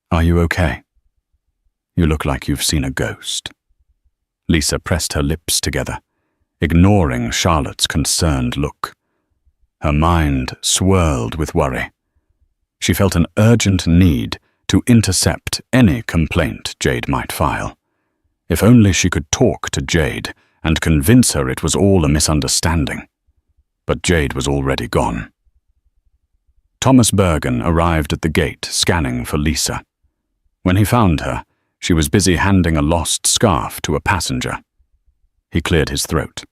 Speaker 1: "Are you okay? You look like you've seen a ghost." Lisa pressed her lips together, ignoring Charlotte's concerned look. Her mind swirled with worry. She felt an urgent need to intercept any complaint Jade might file. If only she could talk to Jade and convince her it was all a misunderstanding. But Jade was already gone. Thomas Bergen arrived at the gate, scanning for Lisa. When he found her, she was busy handing a lost scarf to a passenger. He cleared his throat.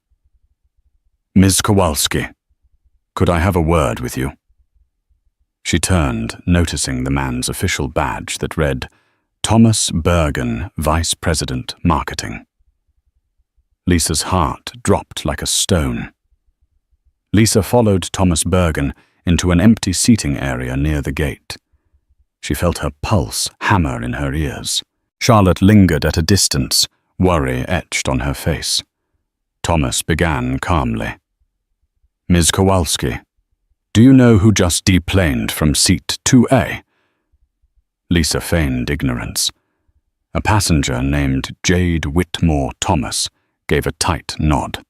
Speaker 1: "Ms. Kowalski, could I have a word with you?" She turned, noticing the man's official badge that read, "Thomas Bergen, Vice President, Marketing." Lisa's heart dropped like a stone. Lisa followed Thomas Bergen into an empty seating area near the gate. She felt her pulse hammer in her ears. Charlotte lingered at a distance, worry etched on her face. Thomas began calmly. "Ms. Kowalski, do you know who just deplaned from seat 2A? Lisa feigned ignorance. A passenger named Jade Whitmore Thomas gave a tight nod.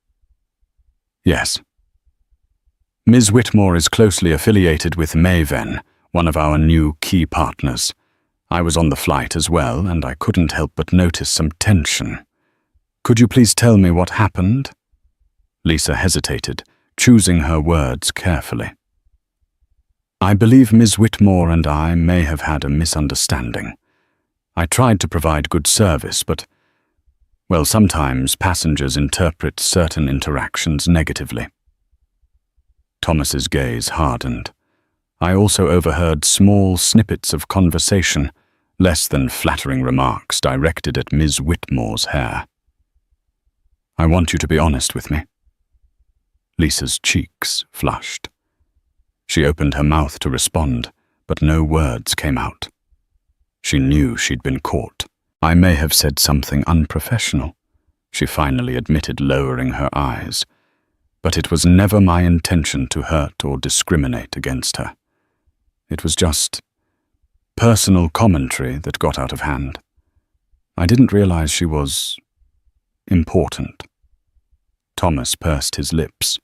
Speaker 1: "Yes. Ms. Whitmore is closely affiliated with Maven, one of our new key partners. I was on the flight as well, and I couldn't help but notice some tension. Could you please tell me what happened?" Lisa hesitated, choosing her words carefully. "I believe Ms. Whitmore and I may have had a misunderstanding. I tried to provide good service, but, well, sometimes passengers interpret certain interactions negatively." Thomas's gaze hardened. I also overheard small snippets of conversation, less than flattering remarks directed at Ms. Whitmore's hair. "I want you to be honest with me." Lisa's cheeks flushed. She opened her mouth to respond, but no words came out. She knew she'd been caught. "I may have said something unprofessional," she finally admitted, lowering her eyes. "But it was never my intention to hurt or discriminate against her. It was just personal commentary that got out of hand. I didn't realize she was important." Thomas pursed his lips.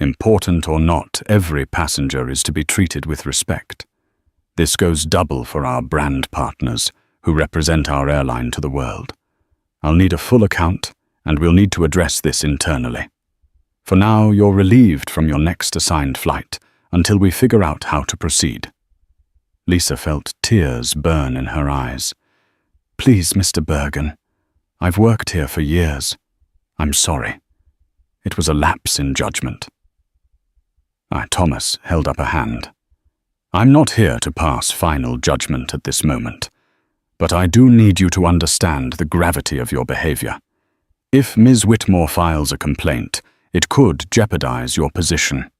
Speaker 1: Important or not, every passenger is to be treated with respect. This goes double for our brand partners, who represent our airline to the world. I'll need a full account, and we'll need to address this internally. For now, you're relieved from your next assigned flight until we figure out how to proceed. Lisa felt tears burn in her eyes. Please, Mr. Bergen. I've worked here for years. I'm sorry. It was a lapse in judgment. Thomas held up a hand. I'm not here to pass final judgment at this moment, but I do need you to understand the gravity of your behavior. If Ms. Whitmore files a complaint, it could jeopardize your position.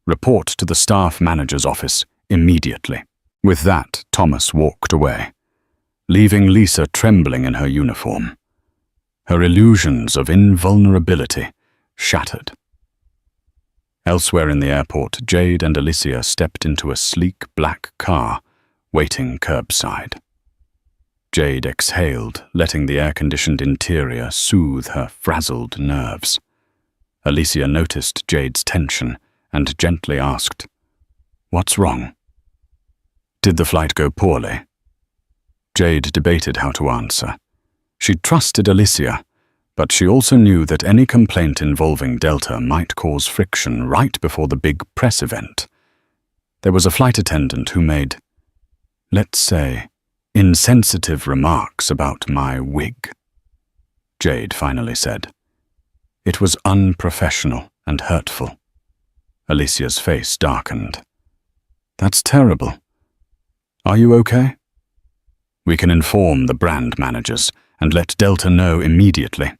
Speaker 1: Report to the staff manager's office immediately. With that, Thomas walked away, leaving Lisa trembling in her uniform. Her illusions of invulnerability shattered. Elsewhere in the airport, Jade and Alicia stepped into a sleek black car, waiting curbside. Jade exhaled, letting the air-conditioned interior soothe her frazzled nerves. Alicia noticed Jade's tension and gently asked, "What's wrong?" Did the flight go poorly? Jade debated how to answer. She trusted Alicia, but she also knew that any complaint involving Delta might cause friction right before the big press event. There was a flight attendant who made, let's say, insensitive remarks about my wig. Jade finally said. It was unprofessional and hurtful. Alicia's face darkened. That's terrible. Are you okay? We can inform the brand managers and let Delta know immediately.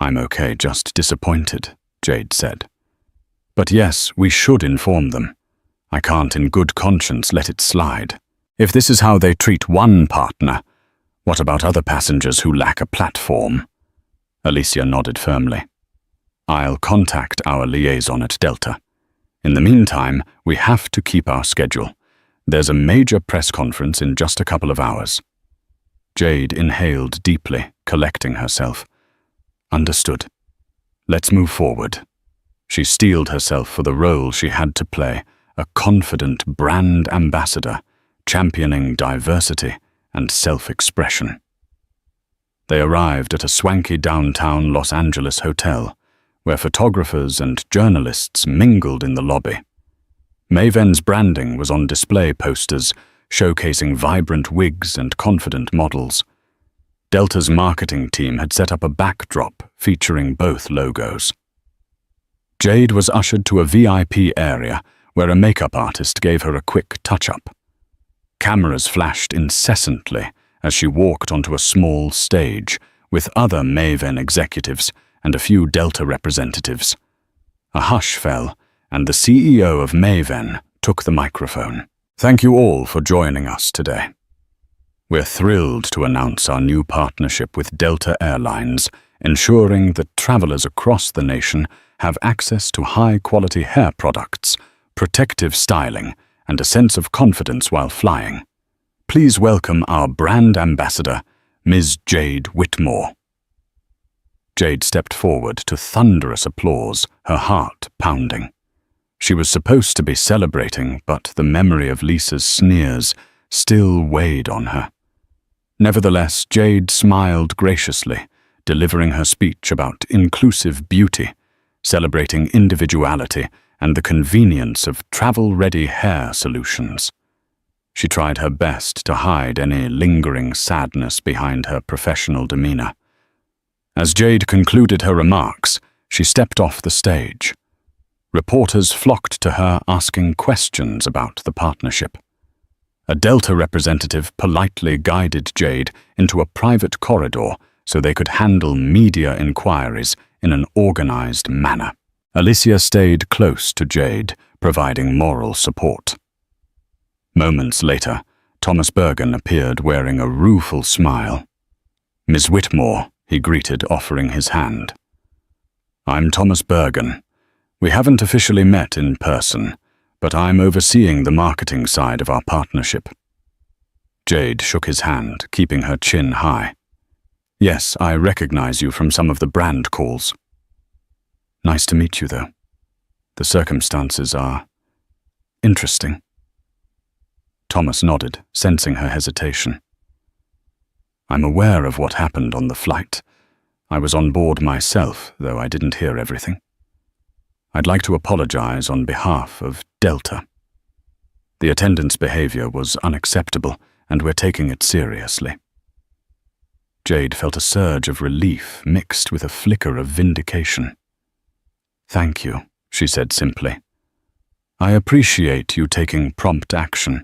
Speaker 1: I'm okay, just disappointed, Jade said. But yes, we should inform them. I can't in good conscience let it slide. If this is how they treat one partner, what about other passengers who lack a platform? Alicia nodded firmly. I'll contact our liaison at Delta. In the meantime, we have to keep our schedule. There's a major press conference in just a couple of hours. Jade inhaled deeply, collecting herself. Understood. Let's move forward. She steeled herself for the role she had to play, a confident brand ambassador, championing diversity and self-expression. They arrived at a swanky downtown Los Angeles hotel, where photographers and journalists mingled in the lobby. Maven's branding was on display posters, showcasing vibrant wigs and confident models. Delta's marketing team had set up a backdrop featuring both logos. Jade was ushered to a VIP area where a makeup artist gave her a quick touch-up. Cameras flashed incessantly as she walked onto a small stage with other Maven executives and a few Delta representatives. A hush fell, and the CEO of Maven took the microphone. Thank you all for joining us today. We're thrilled to announce our new partnership with Delta Airlines, ensuring that travelers across the nation have access to high-quality hair products, protective styling, and a sense of confidence while flying. Please welcome our brand ambassador, Ms. Jade Whitmore. Jade stepped forward to thunderous applause, her heart pounding. She was supposed to be celebrating, but the memory of Lisa's sneers still weighed on her. Nevertheless, Jade smiled graciously, delivering her speech about inclusive beauty, celebrating individuality and the convenience of travel-ready hair solutions. She tried her best to hide any lingering sadness behind her professional demeanor. As Jade concluded her remarks, she stepped off the stage. Reporters flocked to her asking questions about the partnership. A Delta representative politely guided Jade into a private corridor so they could handle media inquiries in an organized manner. Alicia stayed close to Jade, providing moral support. Moments later, Thomas Bergen appeared wearing a rueful smile. Ms. Whitmore, he greeted, offering his hand. I'm Thomas Bergen. We haven't officially met in person, but I'm overseeing the marketing side of our partnership. Jade shook his hand, keeping her chin high. Yes, I recognize you from some of the brand calls. Nice to meet you, though. The circumstances are interesting. Thomas nodded, sensing her hesitation. I'm aware of what happened on the flight. I was on board myself, though I didn't hear everything. I'd like to apologize on behalf of Delta. The attendant's behavior was unacceptable, and we're taking it seriously. Jade felt a surge of relief mixed with a flicker of vindication. Thank you, she said simply. I appreciate you taking prompt action.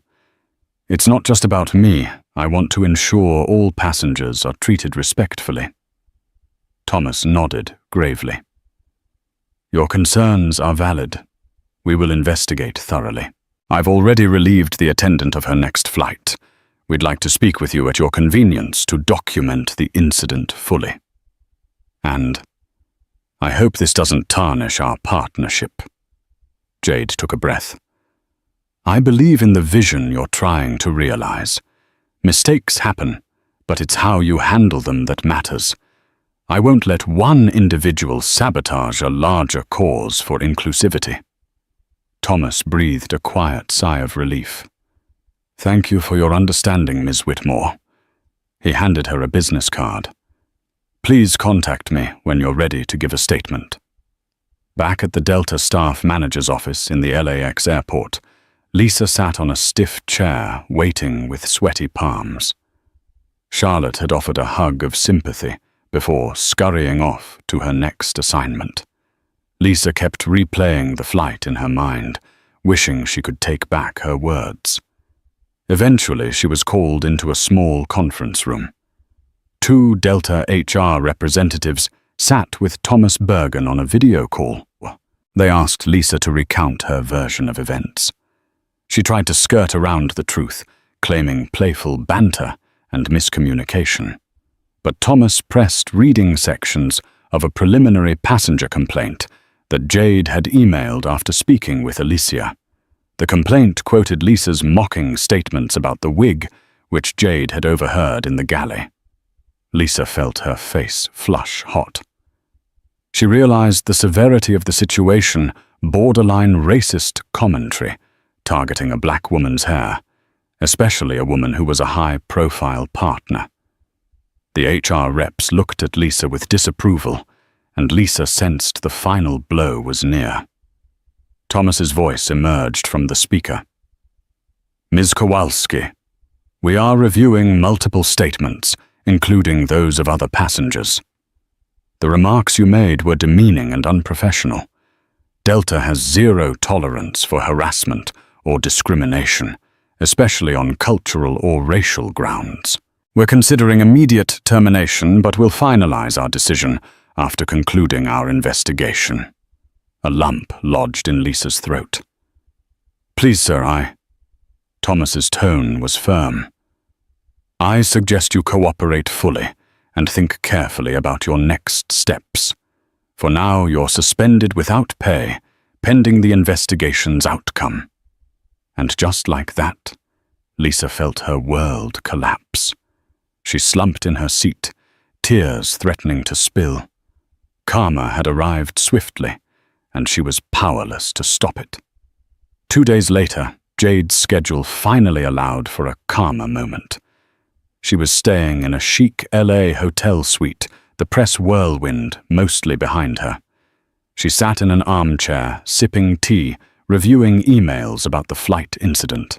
Speaker 1: It's not just about me. I want to ensure all passengers are treated respectfully. Thomas nodded gravely. Your concerns are valid. We will investigate thoroughly. I've already relieved the attendant of her next flight. We'd like to speak with you at your convenience to document the incident fully. And I hope this doesn't tarnish our partnership. Jade took a breath. I believe in the vision you're trying to realize. Mistakes happen, but it's how you handle them that matters. I won't let one individual sabotage a larger cause for inclusivity. Thomas breathed a quiet sigh of relief. Thank you for your understanding, Ms. Whitmore. He handed her a business card. Please contact me when you're ready to give a statement. Back at the Delta staff manager's office in the LAX airport, Lisa sat on a stiff chair, waiting with sweaty palms. Charlotte had offered a hug of sympathy before scurrying off to her next assignment. Lisa kept replaying the flight in her mind, wishing she could take back her words. Eventually, she was called into a small conference room. 2 Delta HR representatives sat with Thomas Bergen on a video call. They asked Lisa to recount her version of events. She tried to skirt around the truth, claiming playful banter and miscommunication. But Thomas pressed reading sections of a preliminary passenger complaint that Jade had emailed after speaking with Alicia. The complaint quoted Lisa's mocking statements about the wig, which Jade had overheard in the galley. Lisa felt her face flush hot. She realized the severity of the situation, borderline racist commentary, targeting a black woman's hair, especially a woman who was a high-profile partner. The HR reps looked at Lisa with disapproval, and Lisa sensed the final blow was near. Thomas's voice emerged from the speaker. Ms. Kowalski, we are reviewing multiple statements, including those of other passengers. The remarks you made were demeaning and unprofessional. Delta has zero tolerance for harassment or discrimination, especially on cultural or racial grounds. We're considering immediate termination, but will finalize our decision after concluding our investigation. A lump lodged in Lisa's throat. Please, sir, Thomas's tone was firm. I suggest you cooperate fully and think carefully about your next steps. For now, you're suspended without pay, pending the investigation's outcome. And just like that, Lisa felt her world collapse. She slumped in her seat, tears threatening to spill. Karma had arrived swiftly, and she was powerless to stop it. 2 days later, Jade's schedule finally allowed for a calmer moment. She was staying in a chic LA hotel suite, the press whirlwind mostly behind her. She sat in an armchair, sipping tea, reviewing emails about the flight incident.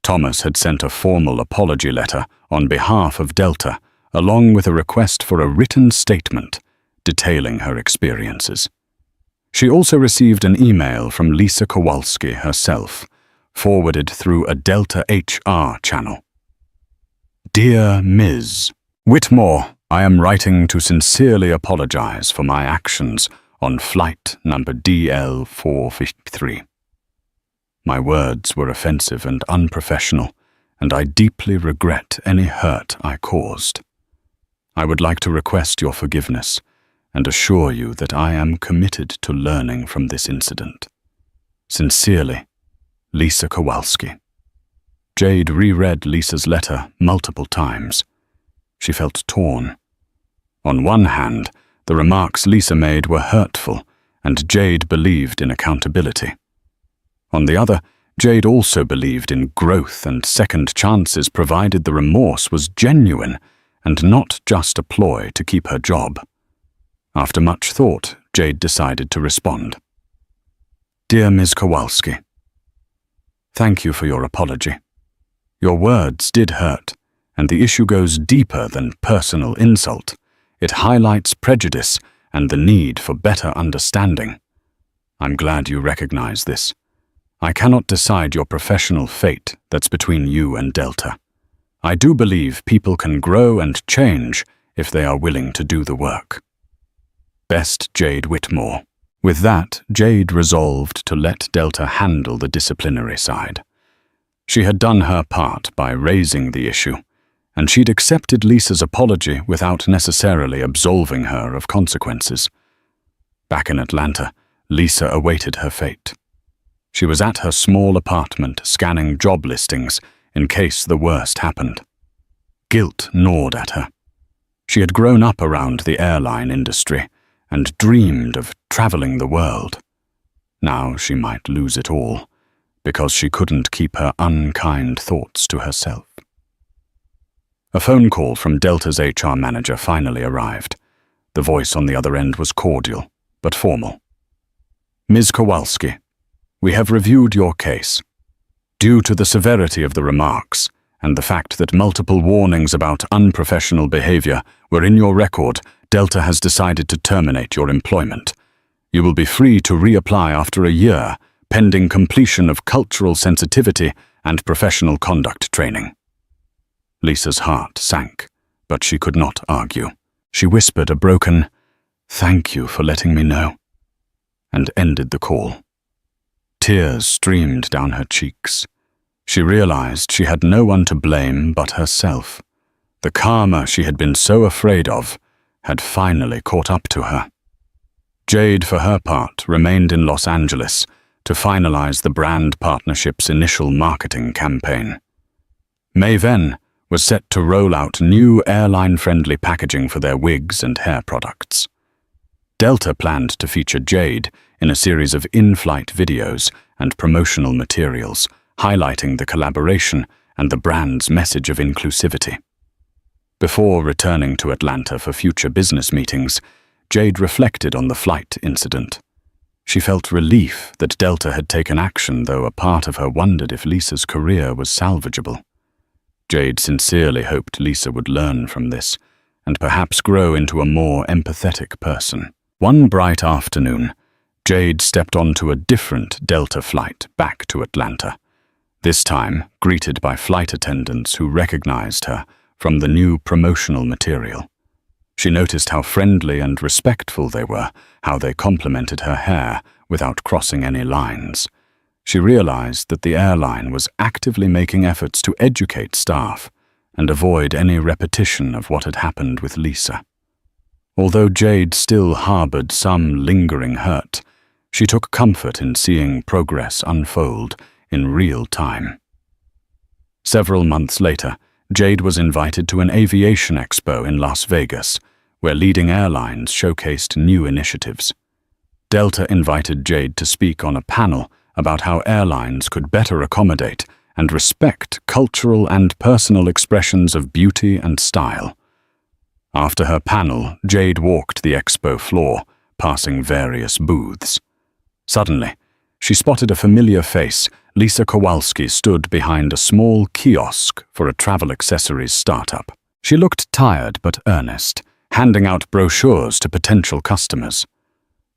Speaker 1: Thomas had sent a formal apology letter on behalf of Delta, along with a request for a written statement detailing her experiences. She also received an email from Lisa Kowalski herself, forwarded through a Delta HR channel. Dear Ms. Whitmore, I am writing to sincerely apologize for my actions on flight number DL453. My words were offensive and unprofessional, and I deeply regret any hurt I caused. I would like to request your forgiveness and assure you that I am committed to learning from this incident. Sincerely, Lisa Kowalski. Jade reread Lisa's letter multiple times. She felt torn. On one hand, the remarks Lisa made were hurtful, and Jade believed in accountability. On the other, Jade also believed in growth and second chances provided the remorse was genuine and not just a ploy to keep her job. After much thought, Jade decided to respond. Dear Ms. Kowalski, thank you for your apology. Your words did hurt, and the issue goes deeper than personal insult. It highlights prejudice and the need for better understanding. I'm glad you recognize this. I cannot decide your professional fate that's between you and Delta. I do believe people can grow and change if they are willing to do the work. Best, Jade Whitmore. With that, Jade resolved to let Delta handle the disciplinary side. She had done her part by raising the issue, and she'd accepted Lisa's apology without necessarily absolving her of consequences. Back in Atlanta, Lisa awaited her fate. She was at her small apartment scanning job listings in case the worst happened. Guilt gnawed at her. She had grown up around the airline industry and dreamed of traveling the world. Now she might lose it all, because she couldn't keep her unkind thoughts to herself. A phone call from Delta's HR manager finally arrived. The voice on the other end was cordial, but formal. Ms. Kowalski, we have reviewed your case. Due to the severity of the remarks and the fact that multiple warnings about unprofessional behavior were in your record, Delta has decided to terminate your employment. You will be free to reapply after a year, pending completion of cultural sensitivity and professional conduct training. Lisa's heart sank, but she could not argue. She whispered a broken, "Thank you for letting me know," and ended the call. Tears streamed down her cheeks. She realized she had no one to blame but herself. The karma she had been so afraid of had finally caught up to her. Jade, for her part, remained in Los Angeles to finalize the brand partnership's initial marketing campaign. Maven was set to roll out new airline-friendly packaging for their wigs and hair products. Delta planned to feature Jade in a series of in-flight videos and promotional materials, highlighting the collaboration and the brand's message of inclusivity. Before returning to Atlanta for future business meetings, Jade reflected on the flight incident. She felt relief that Delta had taken action, though a part of her wondered if Lisa's career was salvageable. Jade sincerely hoped Lisa would learn from this and perhaps grow into a more empathetic person. One bright afternoon, Jade stepped onto a different Delta flight back to Atlanta, this time greeted by flight attendants who recognized her from the new promotional material. She noticed how friendly and respectful they were, how they complimented her hair without crossing any lines. She realized that the airline was actively making efforts to educate staff and avoid any repetition of what had happened with Lisa. Although Jade still harbored some lingering hurt, she took comfort in seeing progress unfold in real time. Several months later, Jade was invited to an aviation expo in Las Vegas, where leading airlines showcased new initiatives. Delta invited Jade to speak on a panel about how airlines could better accommodate and respect cultural and personal expressions of beauty and style. After her panel, Jade walked the expo floor, passing various booths. Suddenly, she spotted a familiar face. Lisa Kowalski stood behind a small kiosk for a travel accessories startup. She looked tired but earnest, handing out brochures to potential customers.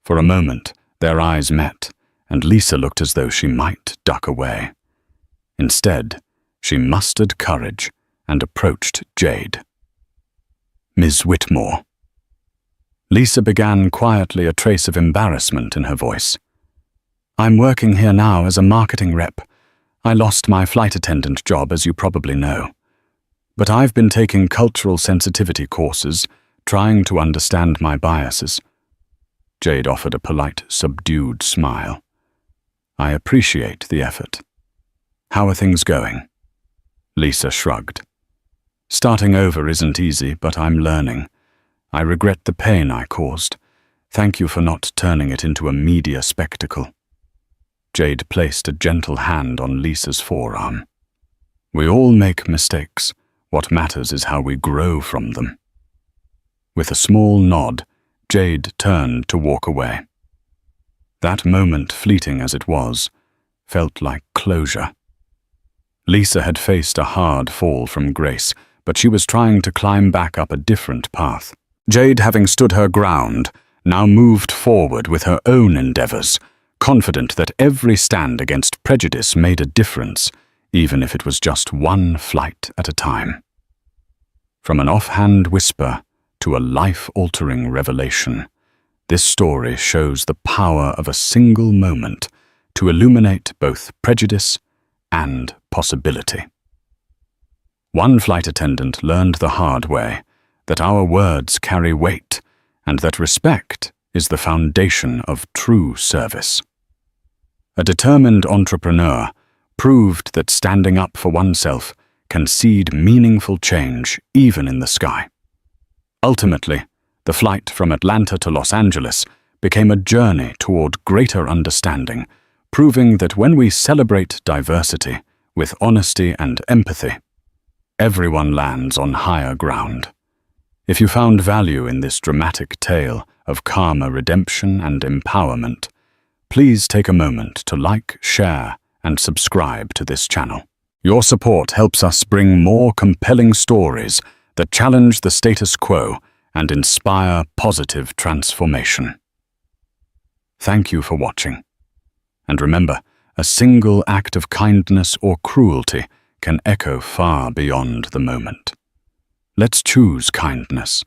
Speaker 1: For a moment, their eyes met, and Lisa looked as though she might duck away. Instead, she mustered courage and approached Jade. Ms. Whitmore. Lisa began quietly, a trace of embarrassment in her voice. I'm working here now as a marketing rep. I lost my flight attendant job, as you probably know. But I've been taking cultural sensitivity courses, trying to understand my biases. Jade offered a polite, subdued smile. I appreciate the effort. How are things going? Lisa shrugged. Starting over isn't easy, but I'm learning. I regret the pain I caused. Thank you for not turning it into a media spectacle. Jade placed a gentle hand on Lisa's forearm. We all make mistakes. What matters is how we grow from them. With a small nod, Jade turned to walk away. That moment, fleeting as it was, felt like closure. Lisa had faced a hard fall from grace, but she was trying to climb back up a different path. Jade, having stood her ground, now moved forward with her own endeavors, confident that every stand against prejudice made a difference, even if it was just one flight at a time. From an offhand whisper to a life-altering revelation, this story shows the power of a single moment to illuminate both prejudice and possibility. One flight attendant learned the hard way that our words carry weight and that respect is the foundation of true service. A determined entrepreneur proved that standing up for oneself can seed meaningful change even in the sky. Ultimately, the flight from Atlanta to Los Angeles became a journey toward greater understanding, proving that when we celebrate diversity with honesty and empathy, everyone lands on higher ground. If you found value in this dramatic tale of karma, redemption, and empowerment, please take a moment to like, share, and subscribe to this channel. Your support helps us bring more compelling stories that challenge the status quo and inspire positive transformation. Thank you for watching. And remember, a single act of kindness or cruelty can echo far beyond the moment. Let's choose kindness.